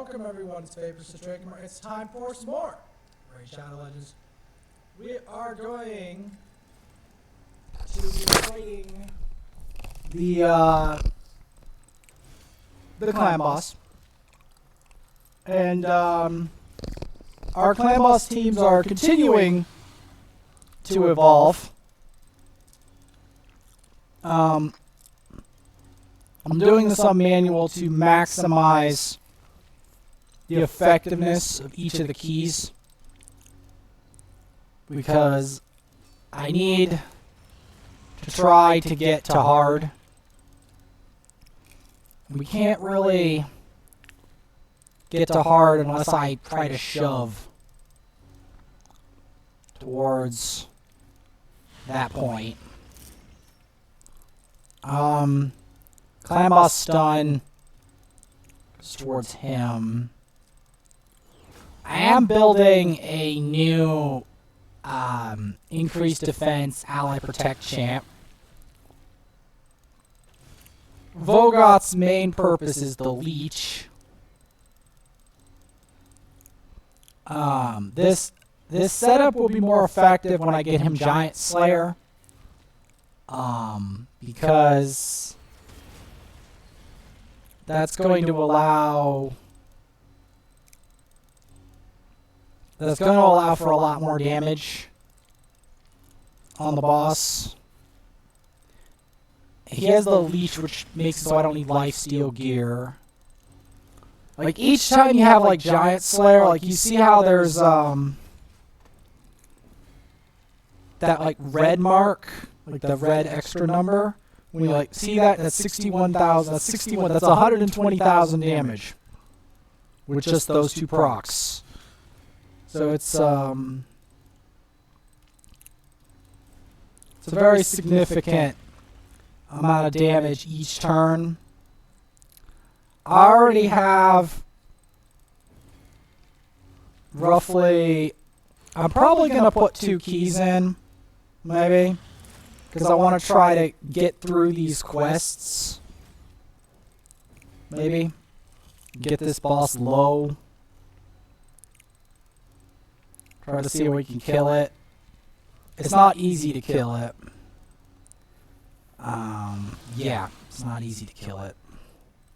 Welcome everyone to Vapors to Drink. It's time for some more Great Shadow Legends. We are going to be fighting the Clanboss. And our Clanboss teams are continuing to evolve. I'm doing this on manual to maximize the effectiveness of each of the keys because I need to try to get to hard. We can't really get to hard unless I try to shove towards that point. Clanboss stun is towards him. I am building a new increased defense ally protect champ. Vogoth's main purpose is the leech. This setup will be more effective when I get him Giant Slayer. Because that's going to allow for a lot more damage on the boss. He has the leech, which makes it so I don't need lifesteal gear. Like each time you have like Giant Slayer, like you see how there's that like red mark, like the red extra number. When you like see that, that's 61,000. That's 61. That's 120,000 damage with just those two procs. So it's a very significant amount of damage each turn. I already have roughly. I'm probably gonna put 2 keys in, maybe. Because I want to try to get through these quests. Maybe. Get this boss low. Try to see if we can kill it. It's not easy to kill it. Yeah, it's not easy to kill it.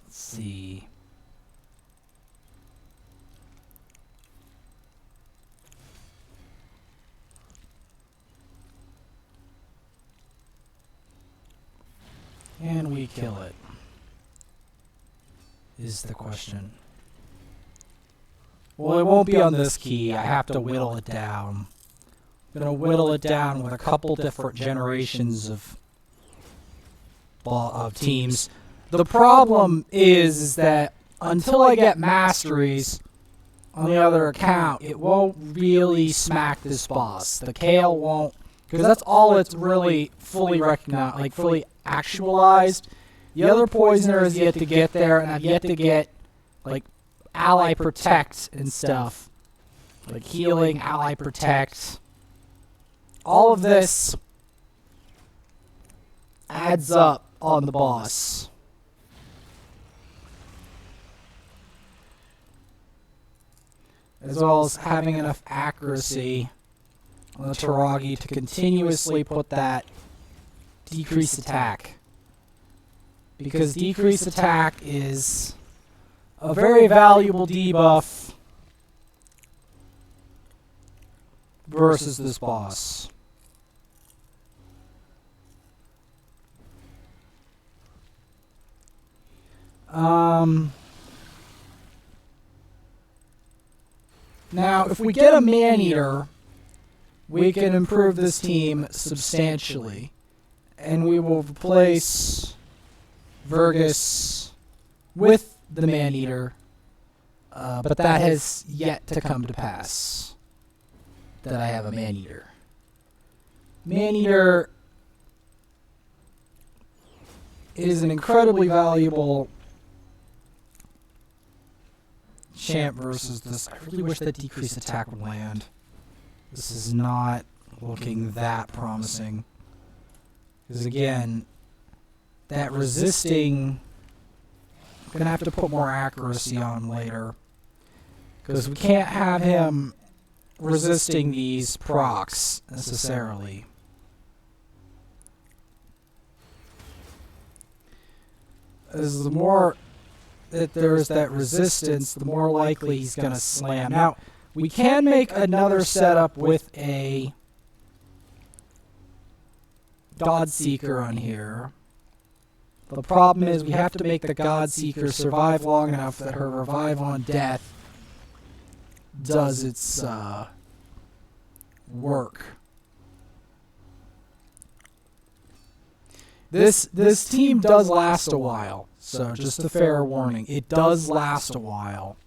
Let's see. Can we kill it? Is the question. Well, it won't be on this key. I have to whittle it down. I'm going to whittle it down with a couple different generations of teams. The problem is that until I get masteries on the other account, it won't really smack this boss. The Kale won't, because that's all it's really fully recognized, like fully actualized. The other poisoner is yet to get there, and I've yet to get like ally protect and stuff, like healing, ally protect. All of this adds up on the boss. As well as having enough accuracy on the Taragi to continuously put that decrease attack. Because decrease attack is a very valuable debuff versus this boss. Now, if we get a Man-Eater, we can improve this team substantially. And we will replace Vergus with the Man-Eater. But that has yet to come to pass. That I have a Man-Eater. Man-Eater is an incredibly valuable champ versus this. I really wish that decreased attack would land. This is not looking that promising. Because again, that resisting, I'm going to have to put more accuracy on later. Because we can't have him resisting these procs necessarily. As the more that there's that resistance, the more likely he's going to slam. Now, we can make another setup with a Godseeker on here. The problem is we have to make the Godseeker survive long enough that her revive on death does its work. This team does last a while, so just a fair warning. It does last a while.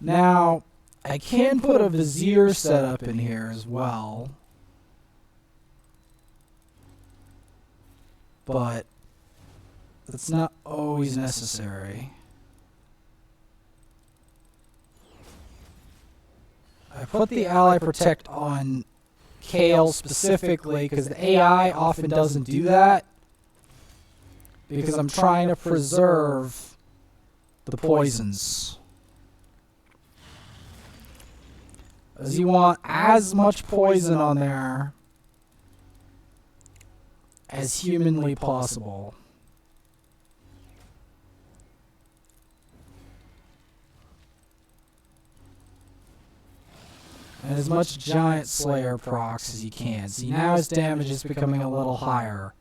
Now, I can put a Vizier setup in here as well. But that's not always necessary. I put the Ally Protect on Kale specifically because the AI often doesn't do that. Because I'm trying to preserve the poisons. As you want as much poison on there as humanly possible. And as much Giant Slayer procs as you can. See, now his damage is becoming a little higher.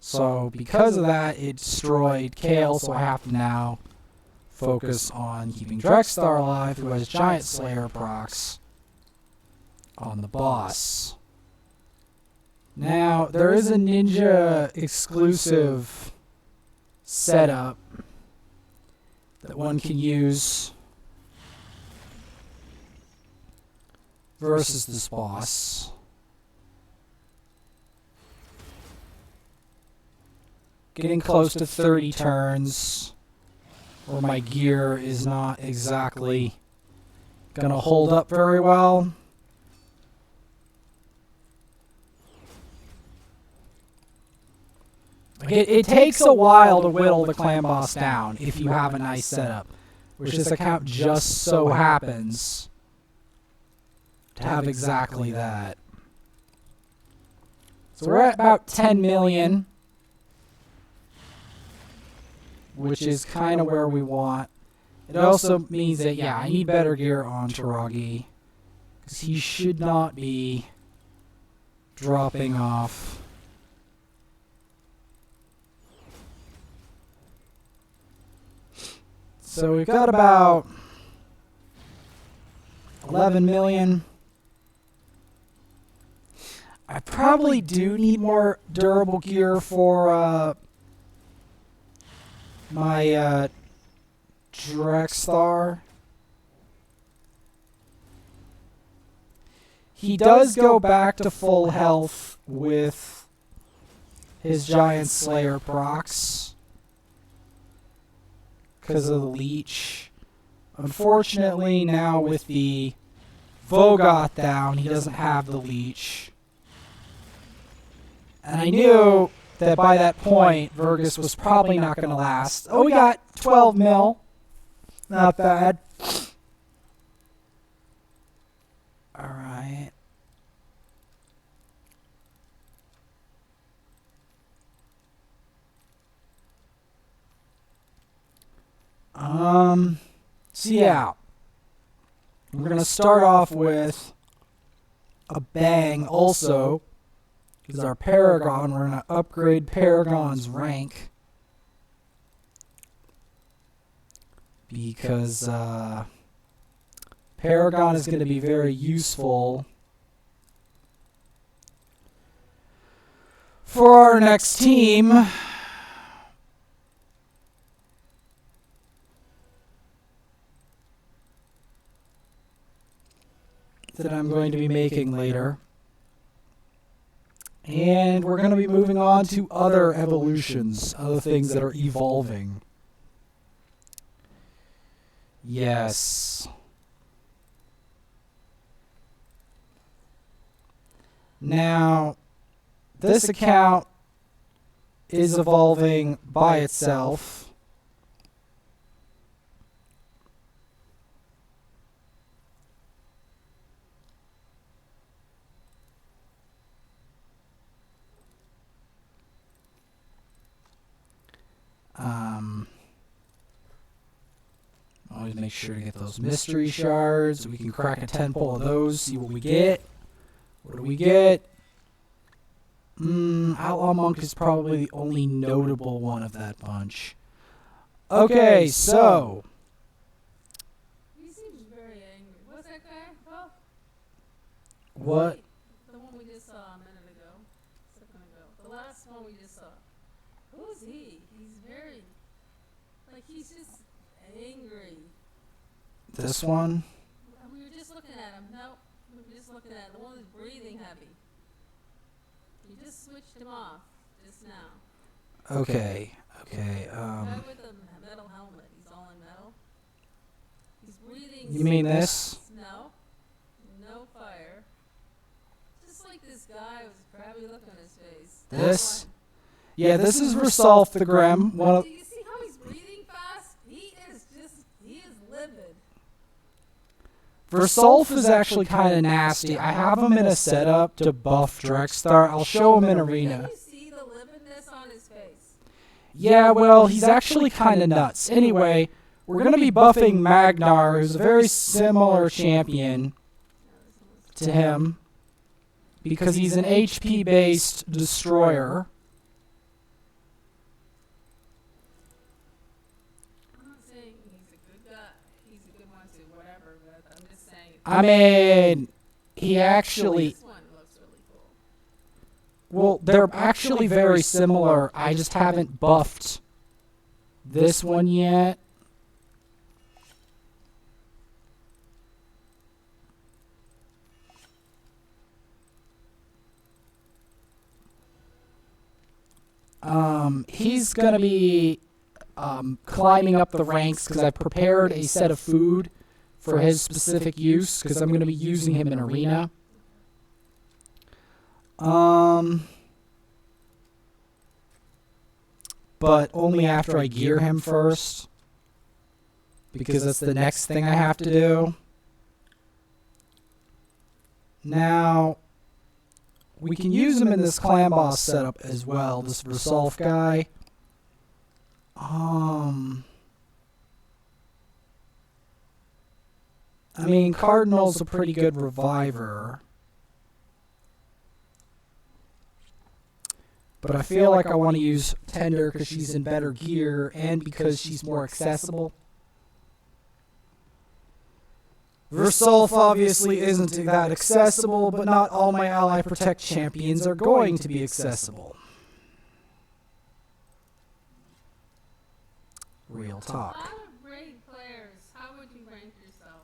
So because of that, it destroyed Kale, so I have to now focus on keeping Drexstar alive, who has Giant Slayer procs on the boss. Now, there is a ninja exclusive setup that one can use versus this boss. Getting close to 30 turns, where my gear is not exactly gonna hold up very well. It takes a while to whittle the Clanboss down if you have a nice setup, which this account just so happens to have exactly that. So we're at about 10 million, which is kind of where we want. It also means that, yeah, I need better gear on Taragi, because he should not be dropping off. So we've got about 11 million. I probably do need more durable gear for my Drexstar. He does go back to full health with his Giant Slayer procs because of the leech. Unfortunately, now with the Vogoth down, he doesn't have the leech. And I knew that by that point, Vergus was probably not going to last. Oh, we got 12 mil. Not bad. Alright. So yeah. We're going to start off with a bang also. Because our Paragon, we're going to upgrade Paragon's rank. Because Paragon is going to be very useful for our next team. That I'm going to be making later. And we're going to be moving on to other evolutions, other things that are evolving. Yes. Now, this account is evolving by itself. Always make sure to get those mystery shards. We can crack a 10 pull of those, see what we get. What do we get? Outlaw Monk is probably the only notable one of that bunch. Okay, so. He seems very angry. What's that guy? Oh. What? The one we just saw a minute ago. A second ago. The last one we just saw. Who's he? He's very. Like, he's just angry. This one? We were just looking at him. No, we were just looking at him. The one who's breathing heavy. You just switched him off just now. Okay. Guy with the metal helmet. He's all in metal. He's breathing. You mean this? No. No fire. Just like this guy with a crabby look on his face. This? Yeah, this is Versalf the Grim. Do you see how he's breathing fast? He is livid. Versalf is actually kind of nasty. I have him in a setup to buff Drexstar. I'll show him in Arena. Can you see the lividness on his face? Yeah, well, he's actually kind of nuts. Anyway, we're going to be buffing Magnarr, who's a very similar champion to him, because he's an HP-based destroyer. I'm not saying he's a good guy. He's a good one too, whatever, but I'm just saying. I mean, he actually... This one looks really cool. Well, they're actually very similar. I just haven't buffed this one yet. He's going to be climbing up the ranks because I've prepared a set of food for his specific use because I'm going to be using him in Arena. But only after I gear him first, because that's the next thing I have to do. Now, we can use him in this Clanboss setup as well, this Versalf guy. I mean, Cardinal's a pretty good reviver. But I feel like I want to use Tender because she's in better gear and because she's more accessible. Versalf obviously isn't that accessible, but not all my Ally Protect champions are going to be accessible. Real talk. Out of raid players, how would you rank yourself?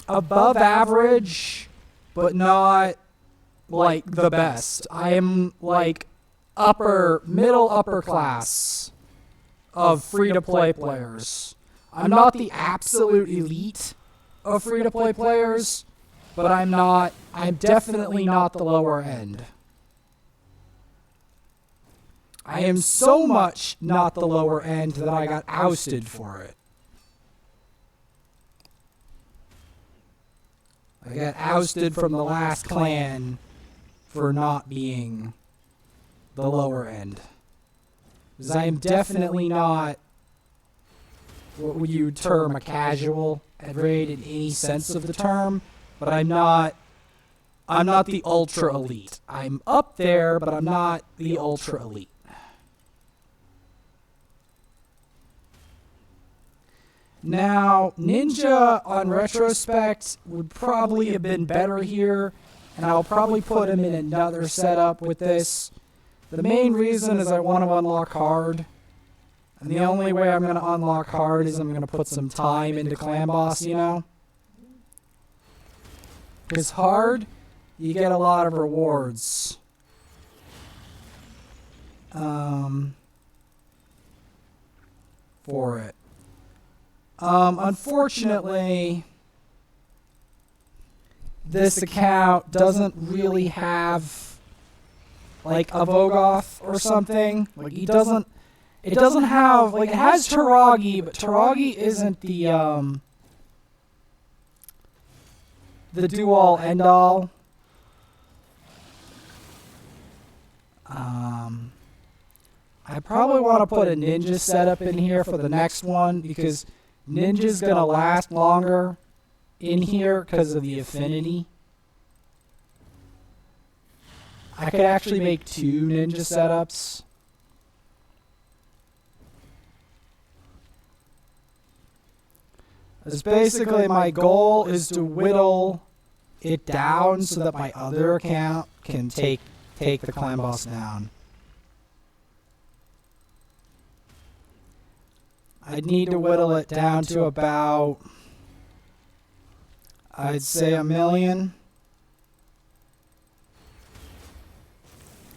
Above average, but not like the best. I am like middle upper class of free-to-play players. I'm not the absolute elite of free-to-play players, but I'm definitely not the lower end. I am so much not the lower end that I got ousted for it. I got ousted from the last clan for not being the lower end. Because I am definitely not what would you term a casual at raid in any sense of the term, but I'm not the ultra elite. I'm up there, but I'm not the ultra elite. Now, Ninja, on retrospect, would probably have been better here, and I'll probably put him in another setup with this. The main reason is I want to unlock hard, and the only way I'm going to unlock hard is I'm going to put some time into Clanboss, you know? Because hard, you get a lot of rewards. For it. Unfortunately, this account doesn't really have like a Vogoth or something. Like it doesn't have, like, it has Taragi, but Taragi isn't the do all end all. I probably want to put a ninja setup in here for the next one because ninja's going to last longer in here because of the affinity. I could actually make 2 ninja setups. As basically my goal is to whittle it down so that my other account can take the Clanboss down. I'd need to whittle it down to about, I'd say, 1 million.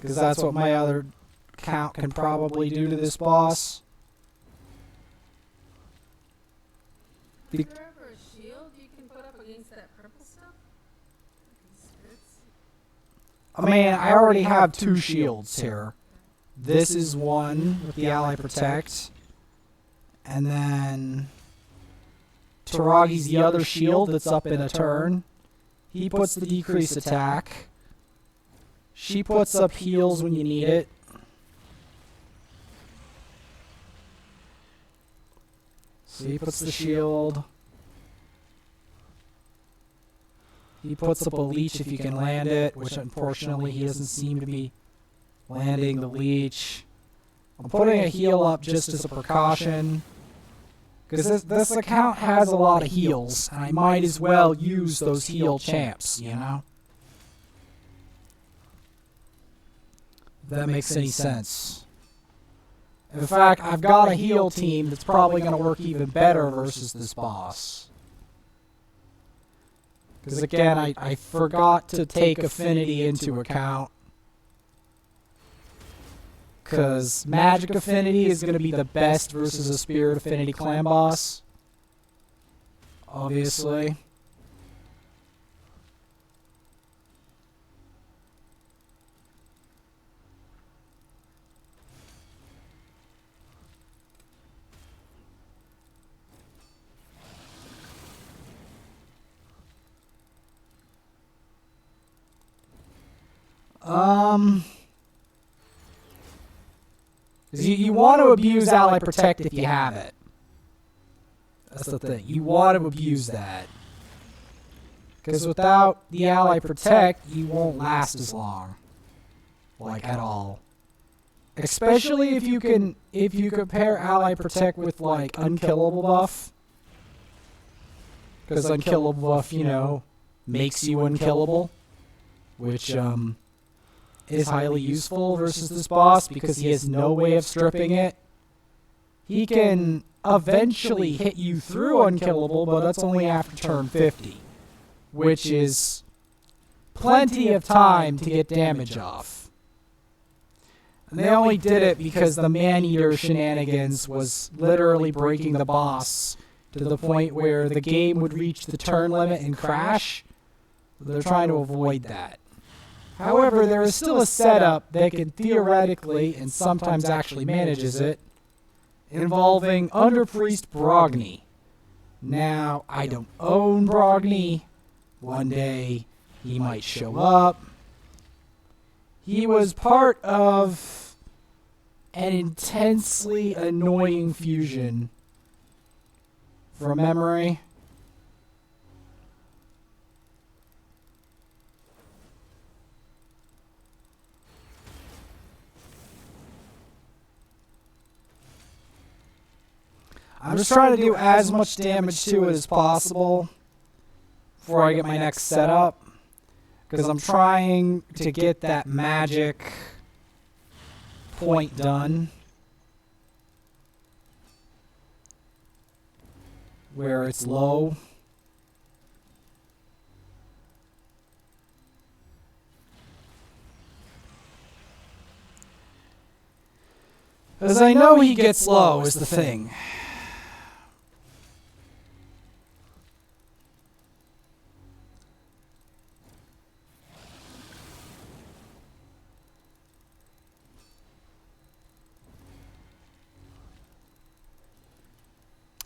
Because that's what my other account can probably do to this boss. Is there ever a shield you can put up against that purple stuff? I mean, I already have 2 shields here. This is one with the Ally Protect. And then Taragi's the other shield that's up in a turn. He puts the decrease attack. She puts up heals when you need it. So he puts the shield. He puts up a leech if you can land it, which unfortunately he doesn't seem to be landing the leech. I'm putting a heal up just as a precaution. Because this account has a lot of heals, and I might as well use those heal champs, you know? If that makes any sense. In fact, I've got a heal team that's probably going to work even better versus this boss. Because again, I forgot to take affinity into account. Because magic affinity is going to be the best versus a spirit affinity Clanboss. Obviously. You want to abuse Ally Protect if you have it. That's the thing. You want to abuse that. Because without the Ally Protect, you won't last as long. Like, at all. Especially if you compare Ally Protect with, like, Unkillable buff. Because Unkillable buff, you know, makes you unkillable. Which, is highly useful versus this boss because he has no way of stripping it. He can eventually hit you through unkillable, but that's only after turn 50, which is plenty of time to get damage off. And they only did it because the Man-Eater shenanigans was literally breaking the boss to the point where the game would reach the turn limit and crash. They're trying to avoid that. However, there is still a setup that can theoretically, and sometimes actually manages it, involving Underpriest Brogni. Now, I don't own Brogni. One day, he might show up. He was part of an intensely annoying fusion from memory. I'm just trying to do as much damage to it as possible before I get my next setup. Because I'm trying to get that magic point done. Where it's low. As I know he gets low is the thing.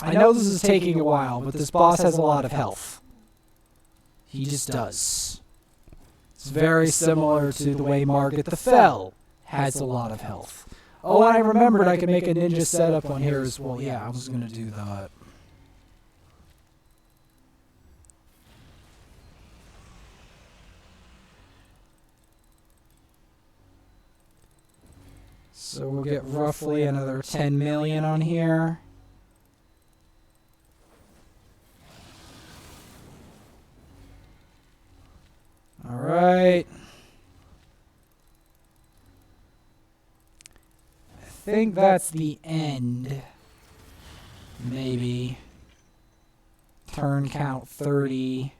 I know this is taking a while, but this boss has a lot of health. He just does. It's very similar to the way Margit the Fell has a lot of health. Oh, and I remembered I could make a ninja setup on here as well. Yeah, I was going to do that. So we'll get roughly another 10 million on here. All right. I think that's the end. Maybe. Turn count 30.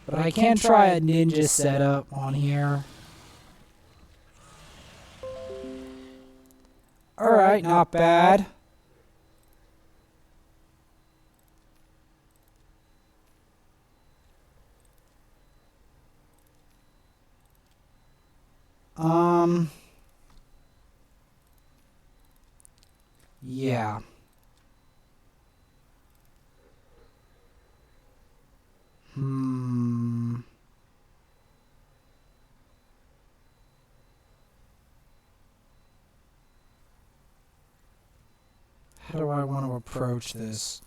But I can try a ninja setup on here. Alright, not bad. Yeah. How do I want to approach this?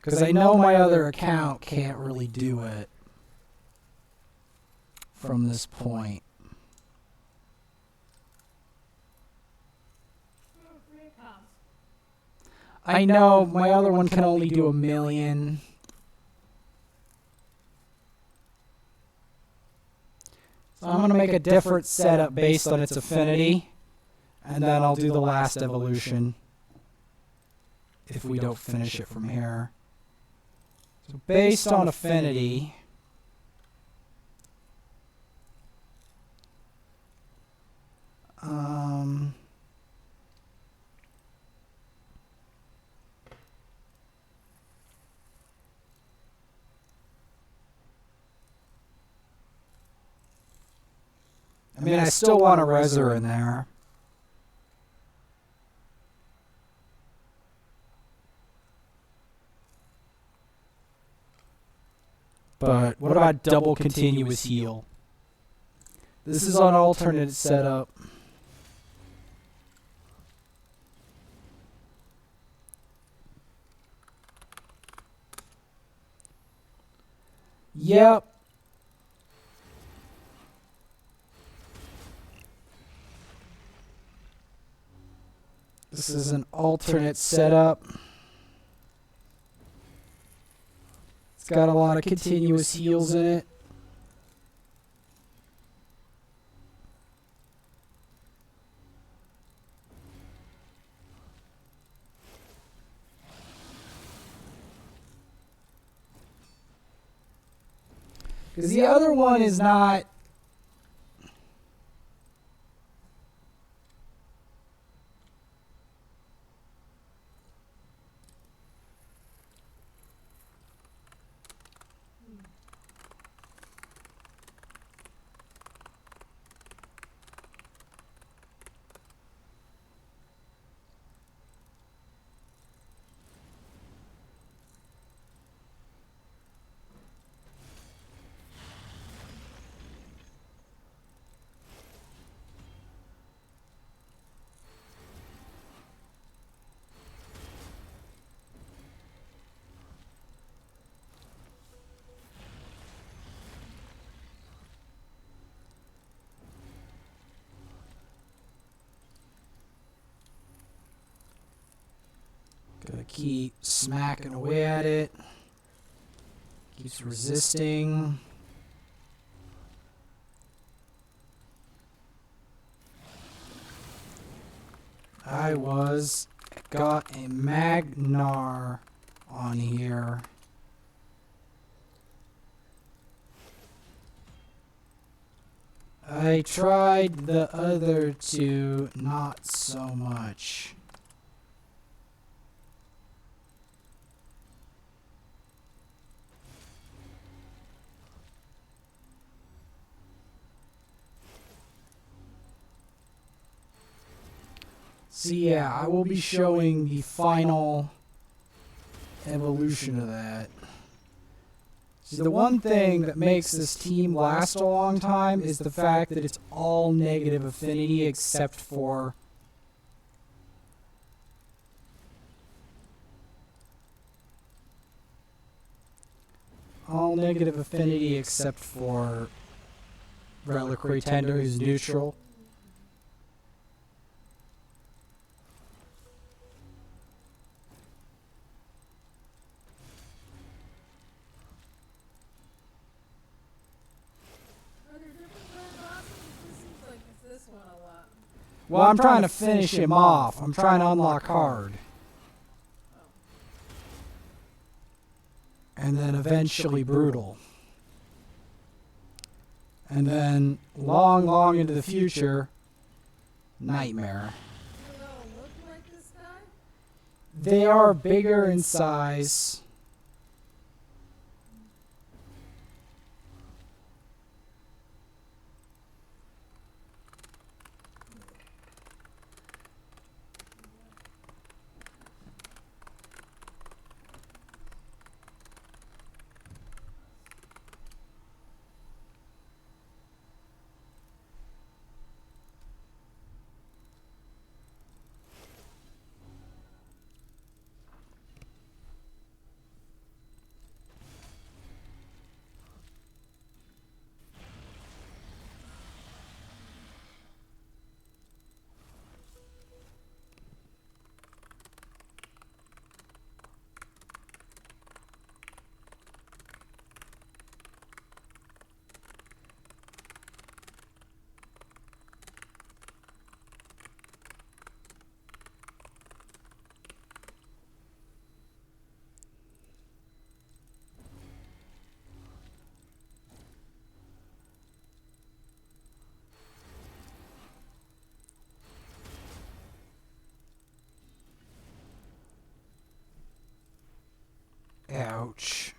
Because I know my other account can't really do it from this point. I know my other one can only do 1 million. So I'm going to make a different setup based on its affinity. And then I'll do the last evolution if we don't finish it from here. So based on affinity, I mean, I still want a Reser in there. But what about double continuous heal? This is on alternate setup. Yep. This is an alternate setup. It's got a lot of continuous heals in it. Because the other one is not... Gotta keep smacking away at it. Keeps resisting. Got a Magnarr on here. I tried the other two, not so much. So yeah, I will be showing the final evolution of that. See, the one thing that makes this team last a long time is the fact that it's all negative affinity except for Reliquary Tender, who's neutral. Are there different Clanbosses? It just seems like it's this one a lot. Well, I'm trying to finish him off. I'm trying to unlock hard. And then eventually brutal. And then long, long into the future, nightmare. Do they all look like this guy? They are bigger in size. Ouch.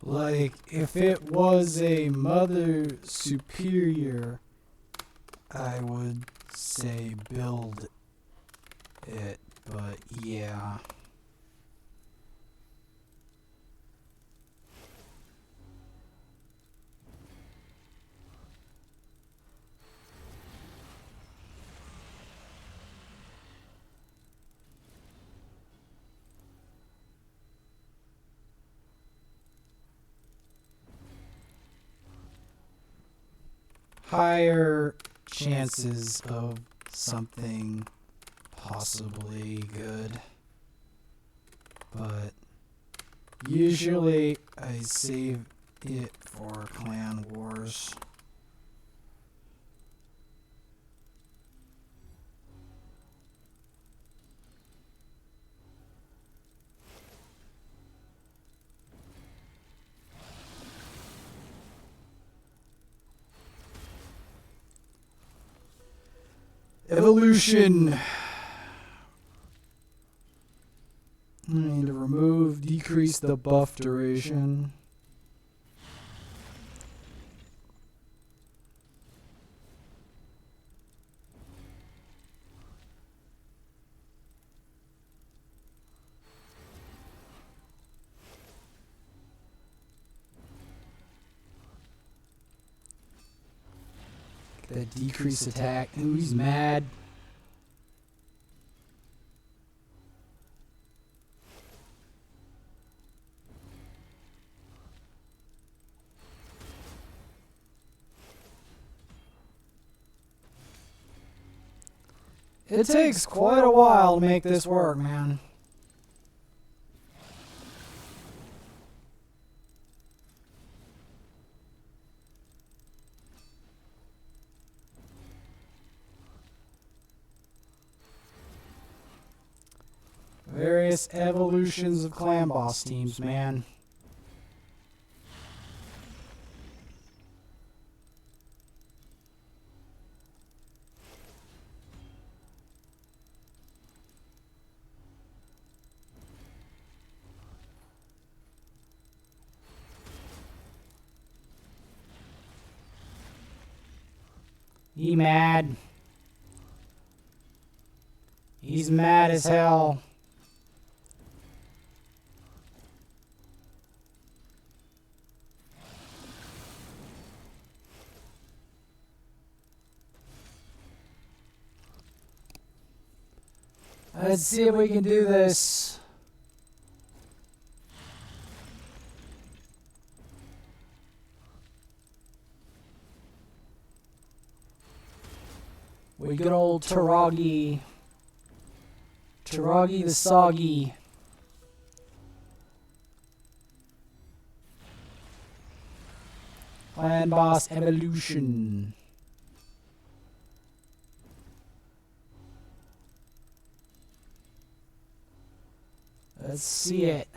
Like, if it was a Mother Superior, I would say build it, but yeah. Higher chances of something possibly good, but usually I save it for Clan Wars. Evolution. I need to decrease the buff duration. That decrease attack. Ooh, he's mad. It takes quite a while to make this work, man. various evolutions of Clanboss teams, man. He mad. He's mad as hell. Let's see if we can do this. We good old Taragi. Taragi the Soggy. Clanboss Evolution. Let's see it.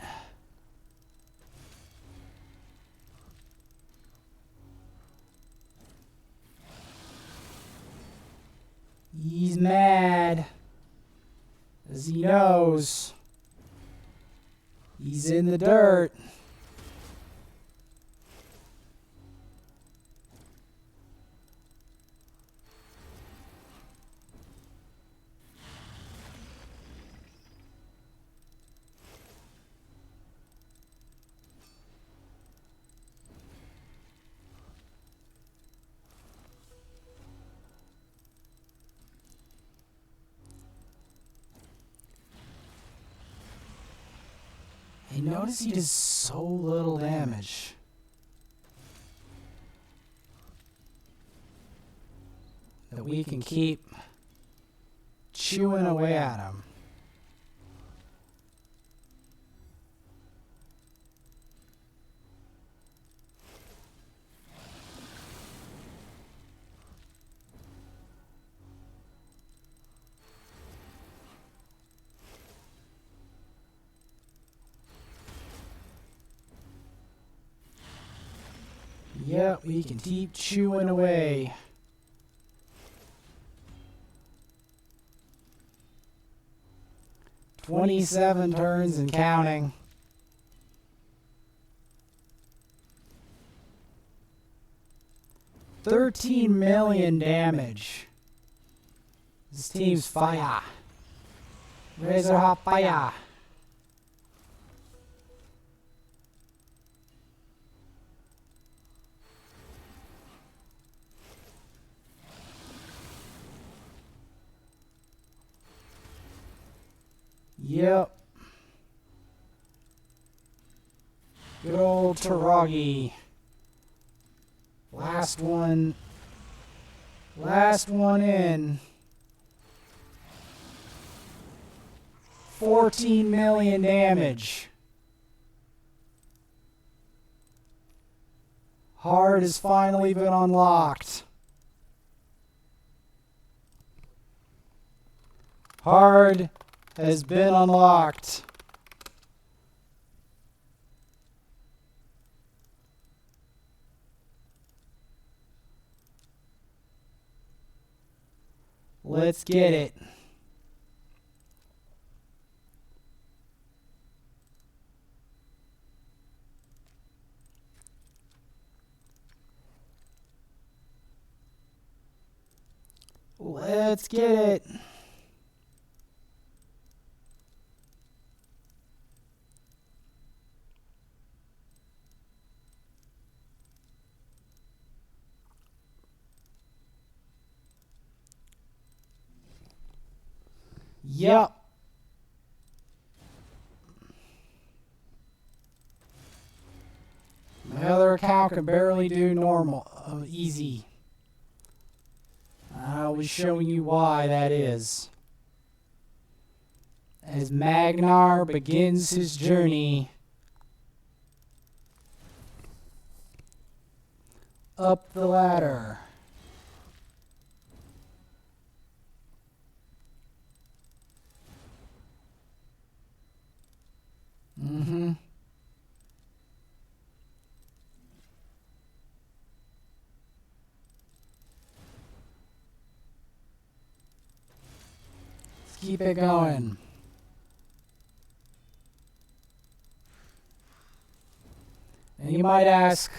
He's mad, as he knows he's in the dirt. And notice he does so little damage. That we can keep chewing away at him. Yep, we can keep chewing away. "27 turns and counting. $13 million damage. This team's fire. Razor hot fire. Yep. Good old Taragi. Last one. Last one in. 14 million damage. Hard has finally been unlocked. Hard has been unlocked. Let's get it. Let's get it. Yep. My other account can barely do normal, easy. I'll be showing you why that is. As Magnarr begins his journey up the ladder. keep it going. And you might ask,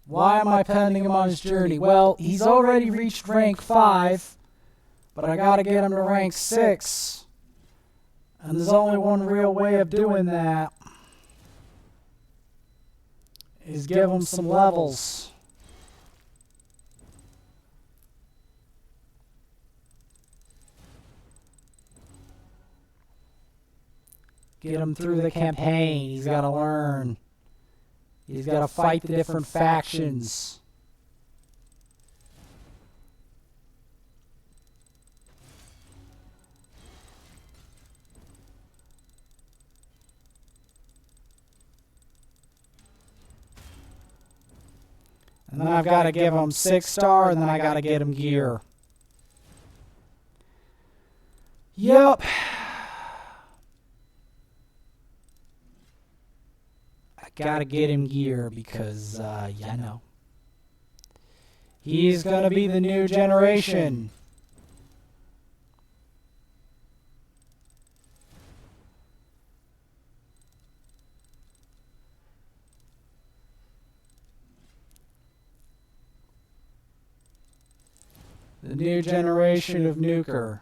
why am I pending him on his journey? Well, he's already reached rank 5, but I gotta get him to rank 6. And there's only one real way of doing that, is give him some levels. Get him through the campaign. He's got to learn. He's got to fight the different factions. And then I've got to give him 6-star, and then I got to get him gear. Yep. Gotta get him gear because, you know, he's gonna be the new generation. The new generation of nuker.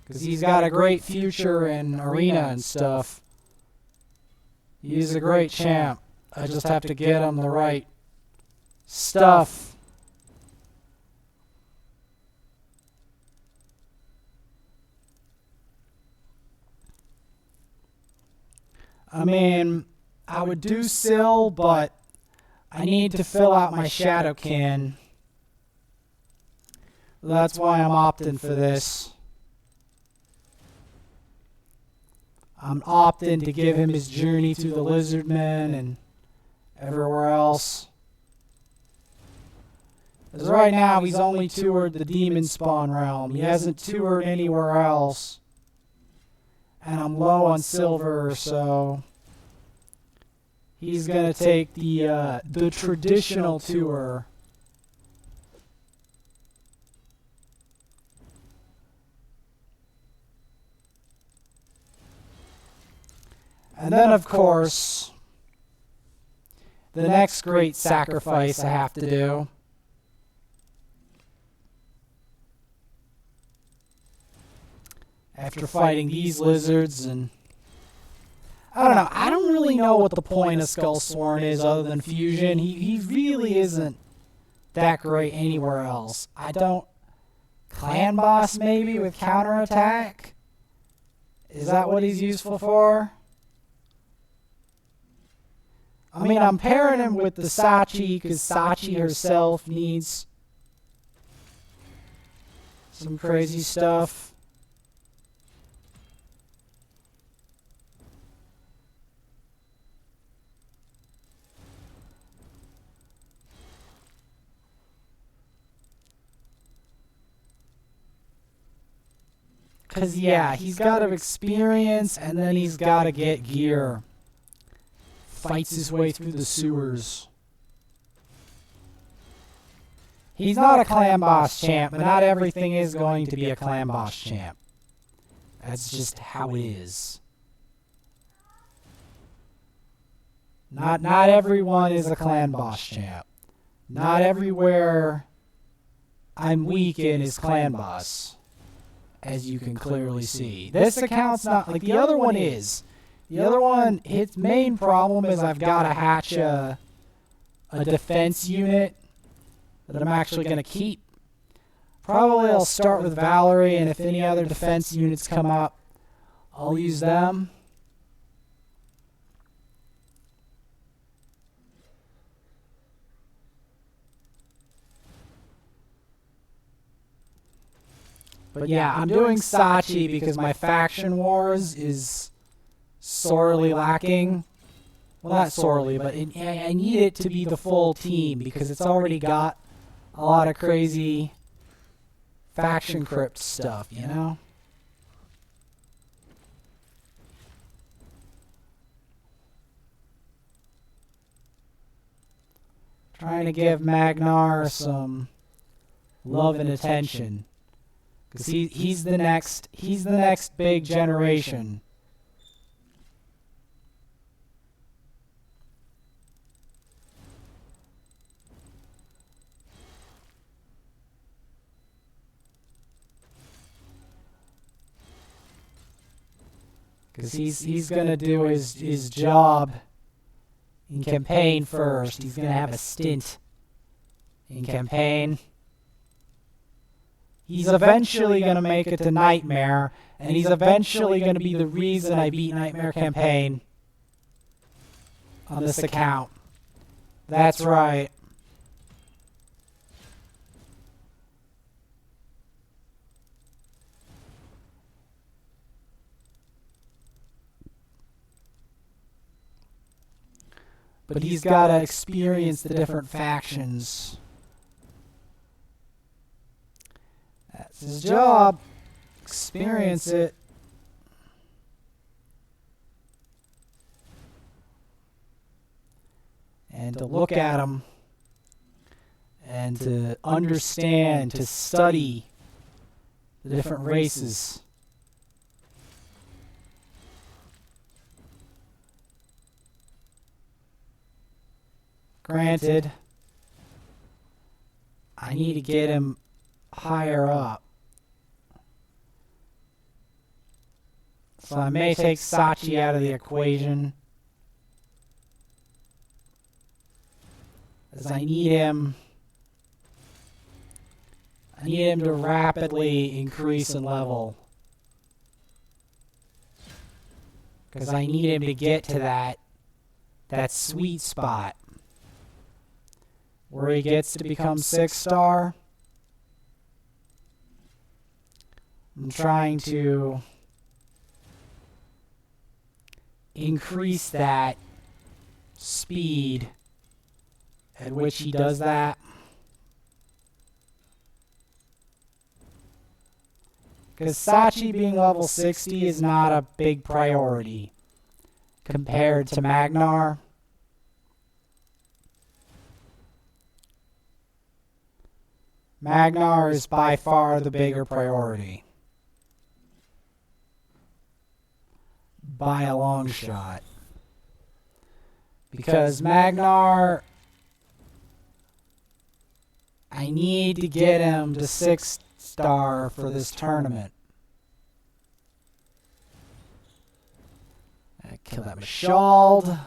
Because he's got a great future in arena and stuff. He's a great champ. I just have to get him the right stuff. I mean, I would do Syl, but I need to fill out my shadow can. That's why I'm opting for this. I'm opting to give him his journey through the Lizardmen and everywhere else. Because right now he's only toured the Demon Spawn realm. He hasn't toured anywhere else. And I'm low on silver, so he's gonna take the traditional tour. And then, of course, the next great sacrifice I have to do after fighting these lizards, and I don't know. I don't really know what the point of Skullsworn is other than fusion. He really isn't that great anywhere else. I don't... Clanboss maybe with counterattack? Is that what he's useful for? I mean, I'm pairing him with the Sachi because Sachi herself needs some crazy stuff. Because, yeah, he's got to experience and then he's got to get gear. Fights his way through the sewers. He's not a Clanboss champ, but not everything is going to be a Clanboss champ. That's just how it is. Not everyone is a Clanboss champ. Not everywhere I'm weak in is Clanboss, as you can clearly see. This account's not, like the other one is. The other one, its main problem is I've got to hatch a defense unit that I'm actually going to keep. Probably I'll start with Valerie, and if any other defense units come up, I'll use them. But yeah, I'm doing Sachi because my faction wars is sorely lacking. Well, not sorely, but I need it to be the full team because it's already got a lot of crazy faction crypt stuff, you know? Trying to give Magnarr some love and attention. Because he's the next big generation. Because he's gonna do his job in campaign first. He's gonna have a stint in campaign. He's eventually gonna make it to Nightmare, and he's eventually gonna be the reason I beat Nightmare campaign on this account. That's right. But he's got to experience the different factions. That's his job. Experience it. And to look at them. And to understand, to study the different races. Granted, I need to get him higher up. So I may take Sachi out of the equation. As I need him to rapidly increase in level. Because I need him to get to that sweet spot. Where he gets to become 6-star. I'm trying to increase that speed at which he does that. Because Sachi being level 60 is not a big priority compared to Magnarr. Magnarr is by far the bigger priority. By a long shot. Because Magnarr, I need to get him to 6-star for this tournament. I kill that Mashald.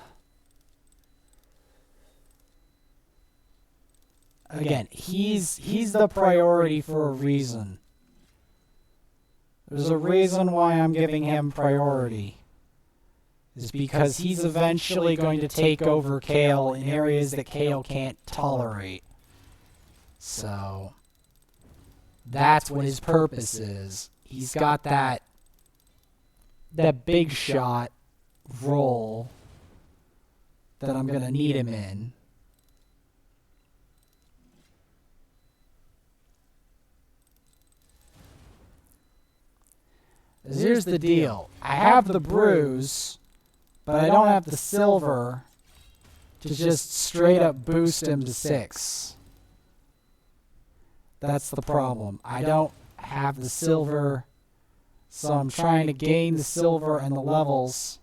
Again, he's the priority for a reason. There's a reason why I'm giving him priority. Is because he's eventually going to take over Kale in areas that Kale can't tolerate. So that's what his purpose is. He's got that big shot role that I'm going to need him in. Here's the deal. I have the bruise, but I don't have the silver to just straight up boost him to 6. That's the problem. I don't have the silver, so I'm trying to gain the silver and the levels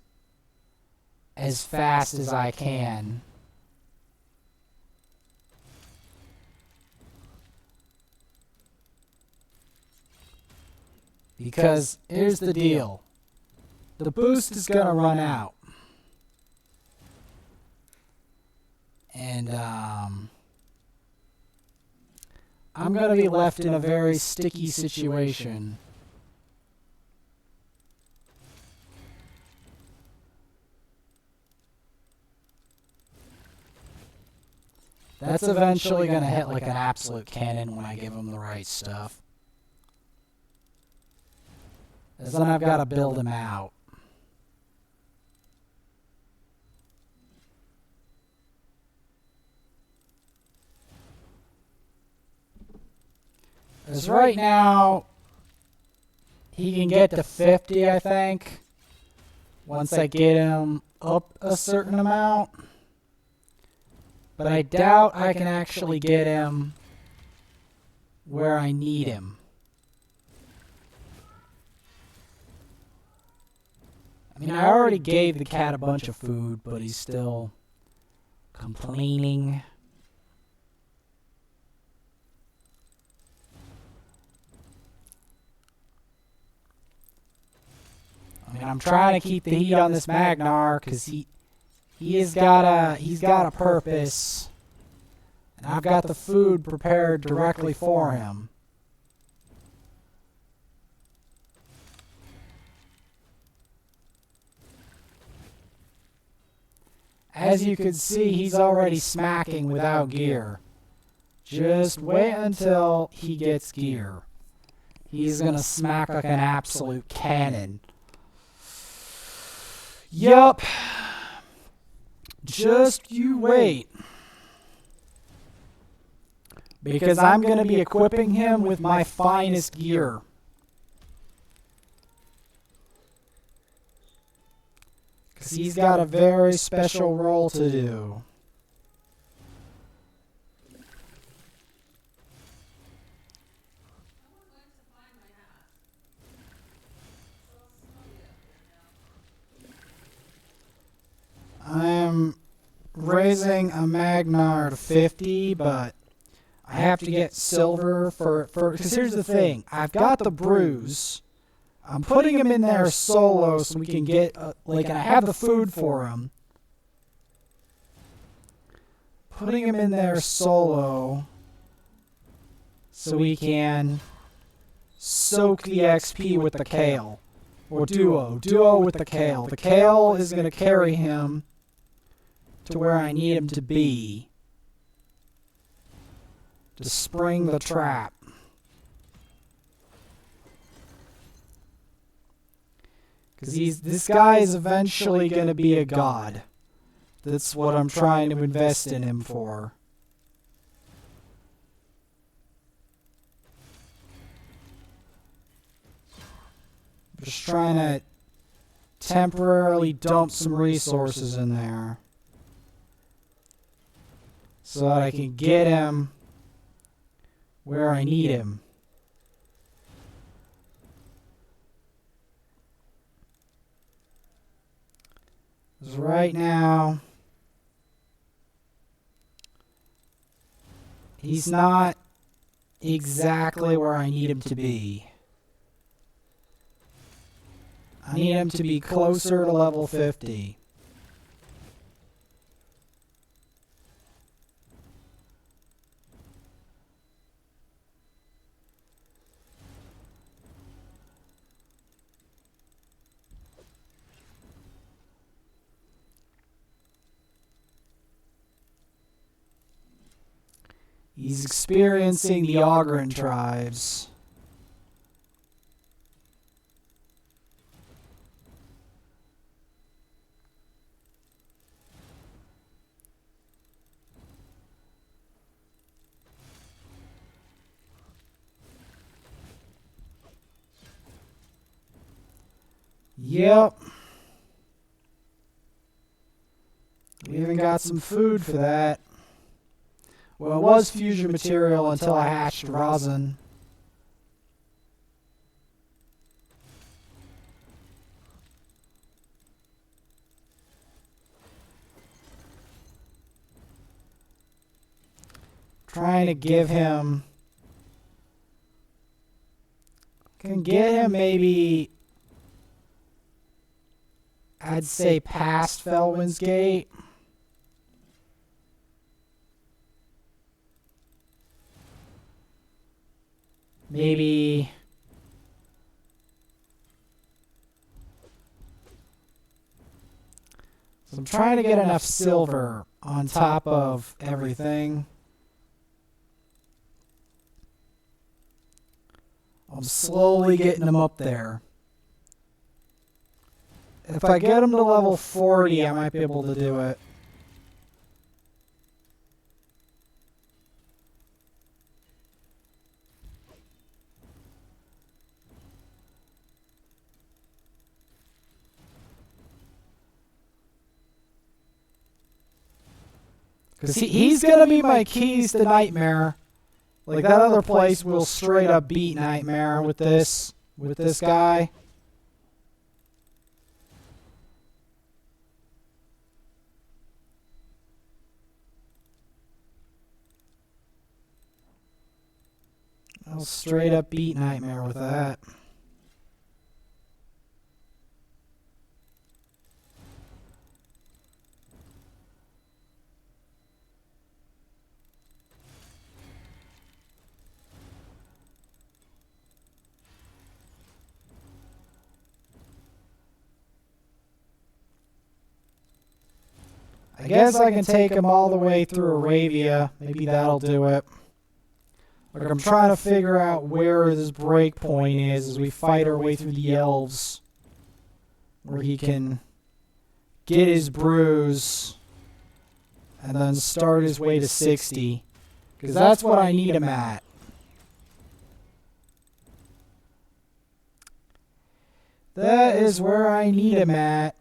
as fast as I can. Because here's the deal. The boost is going to run out. And I'm going to be left in a very sticky situation. That's eventually going to hit like an absolute cannon when I give him the right stuff. Because then I've got to build him out. Because right now, he can get to 50, I think. Once I get him up a certain amount. But I doubt I can actually get him where I need him. I mean, I already gave the cat a bunch of food, but he's still complaining. I mean, I'm trying to keep the heat on this Magnarr because he's got a purpose, and I've got the food prepared directly for him. As you can see, he's already smacking without gear. Just wait until he gets gear. He's gonna smack like an absolute cannon. Yup. Just you wait. Because I'm gonna be equipping him with my finest gear. Because he's got a very special role to do. I'm raising a Magnarr to 50, but I have to get silver for because here's the thing. I've got the bruise. I'm putting him in there solo so we can get, and I have the food for him. Putting him in there solo so we can soak the XP with the kale. Or duo with the kale. The kale is going to carry him to where I need him to be to spring the trap. Because this guy is eventually going to be a god. That's what I'm trying to invest in him for. Just trying to temporarily dump some resources in there so that I can get him where I need him. Because right now, he's not exactly where I need him to be. I need him to be closer to level 50. He's experiencing the Ogren tribes. Yep. We even got some food for that. Well, it was fusion material until I hatched rosin. Trying to give him... Can get him maybe... I'd say past Felwyn's Gate. Maybe... So I'm trying to get enough silver on top of everything. I'm slowly getting him up there. If I get him to level 40, I might be able to do it. Because he's going to be my keys to Nightmare. Like, that other place will straight up beat Nightmare with this guy. I'll straight up beat Nightmare with that. I guess I can take him all the way through Aravia. Maybe that'll do it. Like, I'm trying to figure out where this break point is as we fight our way through the elves. Where he can get his bruise and then start his way to 60. Because that's what I need him at. That is where I need him at.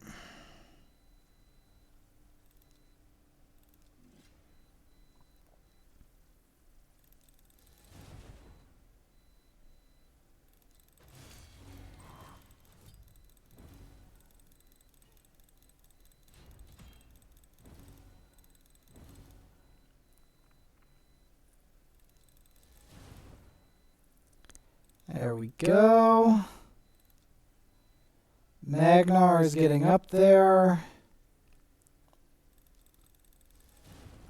There we go. Magnarr is getting up there.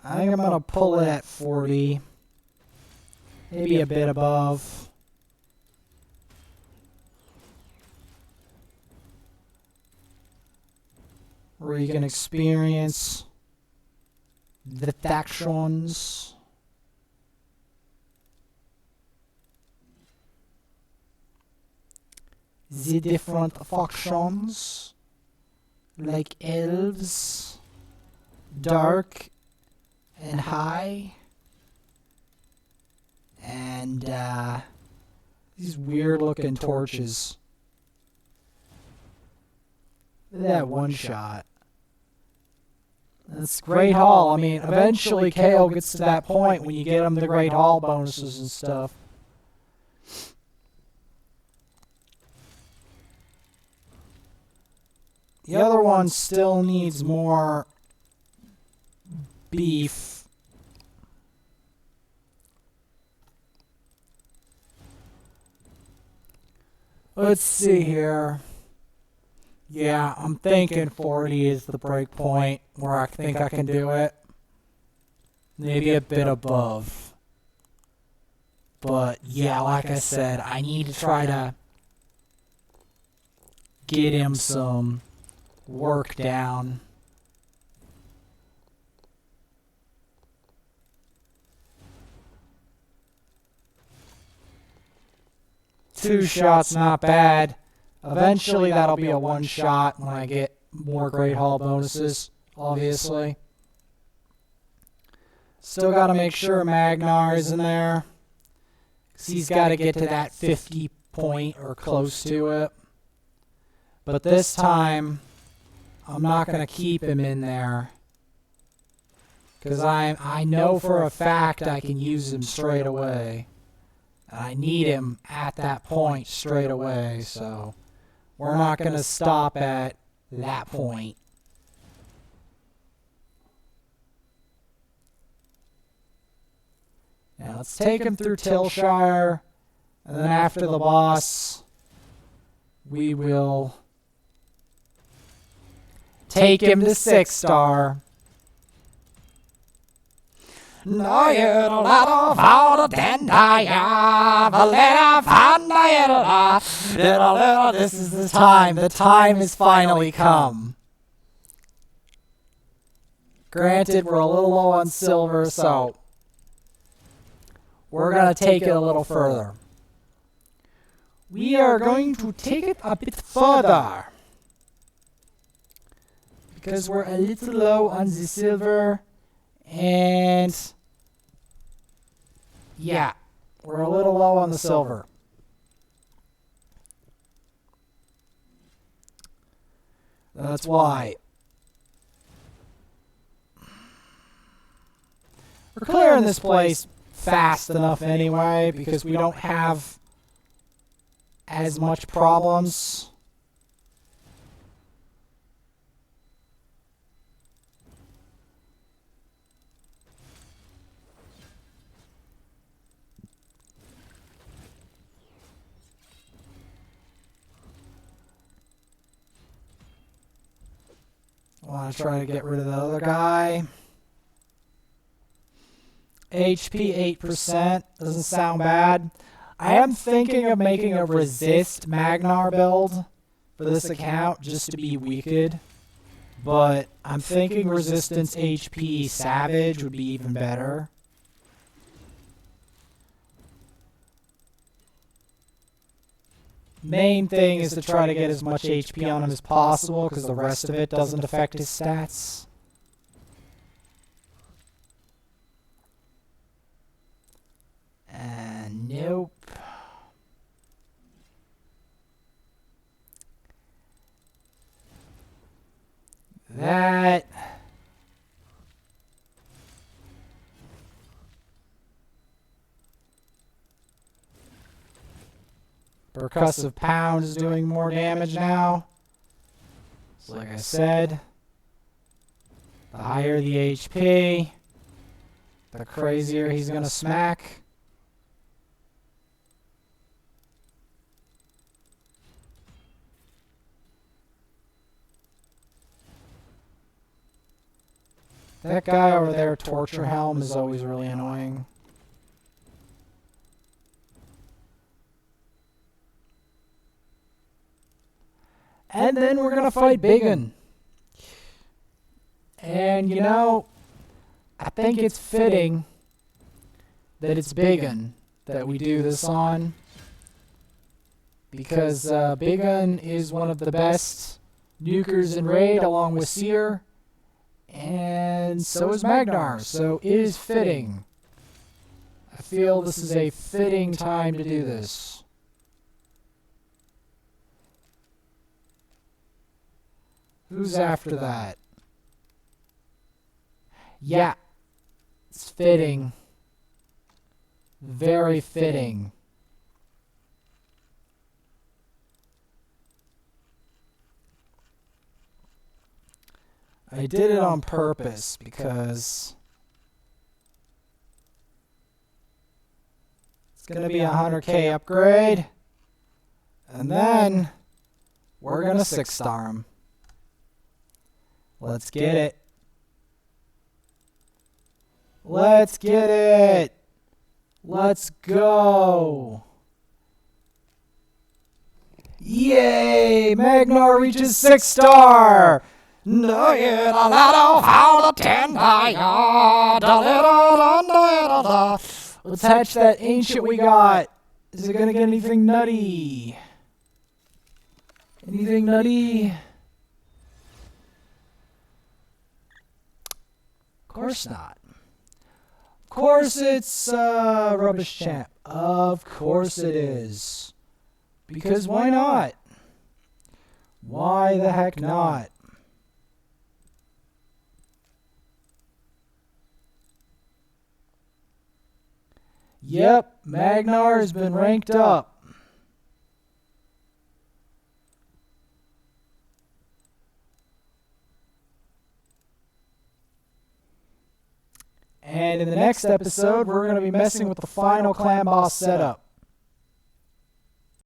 I think I'm going to pull it at 40. Maybe a bit above. Where you can experience the factions. The different factions, like elves, dark and high, and these weird looking torches. Look at that one shot. That's Great Hall. I mean, eventually KO gets to that point when you get him the Great Hall bonuses and stuff. The other one still needs more beef. Let's see here. Yeah, I'm thinking 40 is the break point where I think I can do it. Maybe a bit above. But yeah, like I said, I need to try to get him some work down. Two shots, not bad. Eventually that'll be a one shot when I get more Great Hall bonuses, obviously. Still got to make sure Magnarr is in there, 'cause he's got to get to that 50 point or close to it. But this time, I'm not going to keep him in there, because I know for a fact I can use him straight away. And I need him at that point straight away, so we're not going to stop at that point. Now let's take him through Tilshire, and then after the boss, we will take him to 6-star. No, you'll not fall den This is the time. The time has finally come. Granted, we're a little low on silver, so we're going to take it a little further. We are going to take it a bit further, because we're a little low on the silver, and yeah, we're a little low on the silver. That's why. We're clearing this place fast enough anyway, because we don't have as much problems. Want to try to get rid of the other guy. HP 8%. Doesn't sound bad. I am thinking of making a resist Magnarr build for this account just to be wicked. But I'm thinking resistance HP Savage would be even better. Main thing is to try to get as much HP on him as possible because the rest of it doesn't affect his stats. And nope. That. Percussive Pound is doing more damage now. So like I said, the higher the HP, the crazier he's going to smack. That guy over there, Torture Helm, is always really annoying. And then we're going to fight Biggin. And, you know, I think it's fitting that it's Biggin that we do this on. Because Biggin is one of the best nukers in Raid along with Seer. And so is Magnarr. So it is fitting. I feel this is a fitting time to do this. Who's after that? Yeah. It's fitting. Very fitting. I did it on purpose because it's going to be a 100k upgrade. And then we're going to 6-star him. Let's get it. Let's get it. Let's go. Yay! Magnarr reaches 6-star. Let's hatch that ancient we got. Is it going to get anything nutty? Anything nutty? Of course not. Of course it's Rubbish Champ. Of course it is. Because why not? Why the heck not? Yep, Magnarr has been ranked up. And in the next episode, we're going to be messing with the final Clanboss setup.